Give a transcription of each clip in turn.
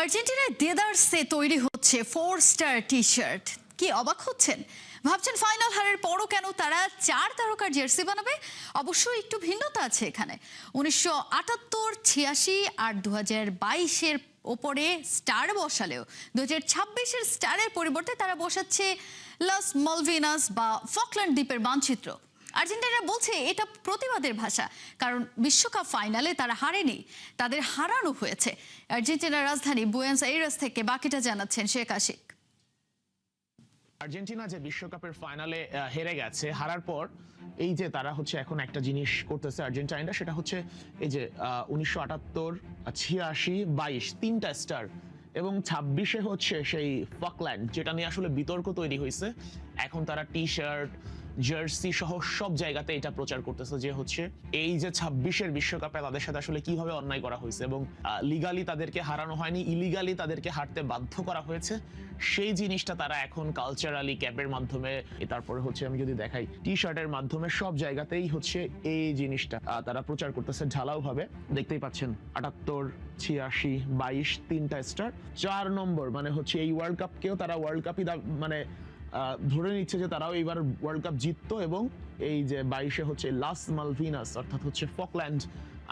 আর্জেন্টিনায় দেদারসে তৈরি হচ্ছে 4 star T shirt. কি অবাক হচ্ছেন? ভাবছেন ফাইনাল হারের পরও কেন তারা 4 তারকার জার্সি বানাবে? অবশ্যই একটু ভিন্নতা আছে এখানে। 1978, 86 আর 2022-এর ওপরে স্টার বসালেও 2026-এর স্টারের পরিবর্তে তারা বসাচ্ছে লাস মালভিনাস বা ফকল্যান্ড দ্বীপের মানচিত্র। আর্জেন্টিনা বলছে এটা প্রতিবাদের ভাষা, কারণ বিশ্বকাপ ফাইনালে তারা হারেনি, তাদের হারানো হয়েছে। আর্জেন্টিনার রাজধানী বুয়েনোস আইরেস থেকে বাকিটা জানাচ্ছেন শেখ আশিক। আর্জেন্টিনা যে বিশ্বকাপের ফাইনালে হেরে গেছে, হারার পর এই যে তারা হচ্ছে এখন একটা জিনিস করতেছে আর্জেন্টিনারা, সেটা হচ্ছে এই যে 1978, 86, 22 তিনটা স্টার এবং 26-এ হচ্ছে সেই ফকল্যান্ড, যেটা নিয়ে আসলে বিতর্ক তৈরি হয়েছে। এখন তারা টি শার্ট, জার্সি সহ সব জায়গাতে এটা প্রচার করতেছে যে হচ্ছে এই যে 26-এর বিশ্বকাপে তাদের সাথে আসলে কিভাবে অন্যায় করা হয়েছে এবং লিগালি তাদেরকে হারানো হয়নি, ইলিগালি তাদেরকে হারতে বাধ্য করা হয়েছে। সেই জিনিসটা তারা এখন কালচারালি ক্যাপের মাধ্যমে, তারপরে হচ্ছে আমি যদি দেখাই টি শার্টের মাধ্যমে সব জায়গাতেই হচ্ছে এই জিনিসটা তারা প্রচার করতেছে ঢালাও ভাবে। দেখতেই পাচ্ছেন 78, 86, 22 তিনটা স্টার। 4 নম্বর মানে হচ্ছে এই ওয়ার্ল্ড কাপকেও তারা ওয়ার্ল্ড কাপই মানে ধরে নিচ্ছে যে তারাও এইবার ওয়ার্ল্ড কাপ জিততো। এবং এই যে 22-এ হচ্ছে লাস মালভিনাস অর্থাৎ হচ্ছে ফকল্যান্ড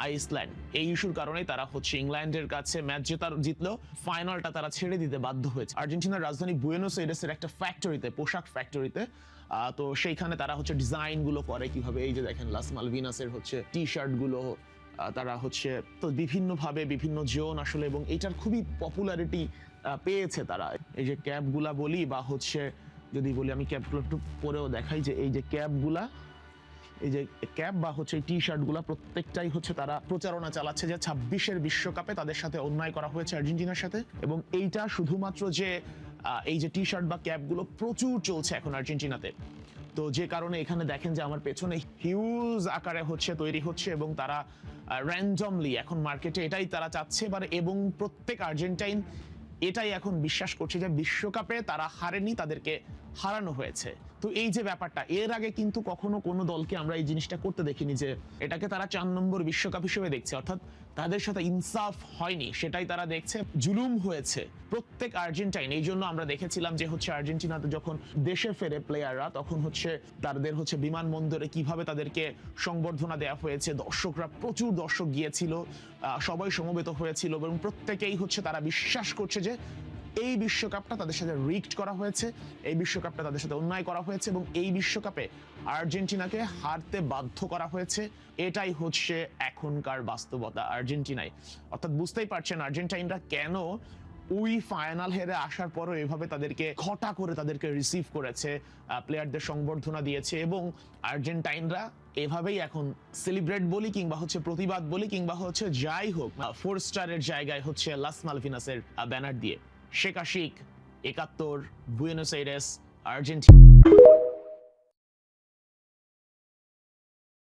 আইসল্যান্ড, এই ইস্যুর কারণেই তারা হচ্ছে ইংল্যান্ডের কাছে ম্যাচ জিতলেও ফাইনালটা তারা ছেড়ে দিতে বাধ্য হয়েছে। আর্জেন্টিনার রাজধানী বুয়েনোস আইরেসের একটা ফ্যাক্টরিতে, পোশাক ফ্যাক্টরিতে, তো সেইখানে তারা হচ্ছে ডিজাইন গুলো করে কিভাবে, এই যে দেখেন লাস মালভিনাসের হচ্ছে টি শার্ট গুলো তারা হচ্ছে তো বিভিন্নভাবে বিভিন্ন জোন আসলে, এবং এটার খুবই পপুলারিটি পেয়েছে তারা। এই যে ক্যাপগুলা বলি বা হচ্ছে যদি বলি, আমি ক্যাপগুলো একটু পরেও দেখাই, যে এই যে ক্যাপগুলা, এই যে ক্যাপ বা হচ্ছে টি শার্টগুলা প্রত্যেকটাই হচ্ছে তারা প্রচারণা চালাচ্ছে যে 26-এর বিশ্বকাপে তাদের সাথে অন্যায় করা হয়েছে আর্জেন্টিনার সাথে। এবং এইটা শুধুমাত্র যে এই যে টি শার্ট বা ক্যাপগুলো প্রচুর চলছে এখন আর্জেন্টিনাতে, তো যে কারণে এখানে দেখেন যে আমার পেছনে হিউজ আকারে হচ্ছে তৈরি হচ্ছে এবং তারা র্যান্ডমলি এখন মার্কেটে এটাই তারা চাচ্ছে এবার। এবং প্রত্যেক আর্জেন্টাইন এটাই এখন বিশ্বাস করছে যে বিশ্বকাপে তারা হারেনি, তাদেরকে হারানো হয়েছে। তো এই যে ব্যাপারটা, এর আগে কিন্তু কখনো কোনো দলকে আমরা এই জিনিসটা করতে দেখিনি, যে এটাকে তারা 4 নম্বর বিশ্বকাপ হিসেবে দেখছে, অর্থাৎ তাদের সাথে ইনসাফ হয়নি, সেটাই তারা দেখছে, জুলুম হয়েছে প্রত্যেক আর্জেন্টাইন। এই জন্য আমরা দেখেছিলাম যে হচ্ছে আর্জেন্টিনাতে যখন দেশে ফেরে প্লেয়াররা, তখন হচ্ছে তাদের হচ্ছে বিমানবন্দরে কিভাবে তাদেরকে সংবর্ধনা দেওয়া হয়েছে, দর্শকরা, প্রচুর দর্শক গিয়েছিল, সবাই সমবেত হয়েছিল এবং প্রত্যেকেই হচ্ছে তারা বিশ্বাস করছে যে এই বিশ্বকাপটা তাদের সাথে রিগড করা হয়েছে, এই বিশ্বকাপটা তাদের সাথে অন্যায় করা হয়েছে এবং এই বিশ্বকাপে আর্জেন্টিনাকে হারতে বাধ্য করা হয়েছে। এটাই হচ্ছে এখনকার বাস্তবতা আর্জেন্টিনায়। অর্থাৎ বুঝতেই পারছেন আর্জেন্টাইনরা কেন ওই ফাইনাল হেরে আসার পরও এভাবে তাদেরকে ঘটা করে তাদেরকে রিসিভ করেছে, প্লেয়ারদের সংবর্ধনা দিয়েছে। এবং আর্জেন্টাইনরা এভাবেই এখন সেলিব্রেট বলি কিংবা হচ্ছে প্রতিবাদ বলি কিংবা হচ্ছে যাই হোক, 4 স্টারের জায়গায় হচ্ছে লাস মালভিনাসের ব্যানার দিয়ে। Sheikh Ashiq, 71, Buenos Aires, Argentina.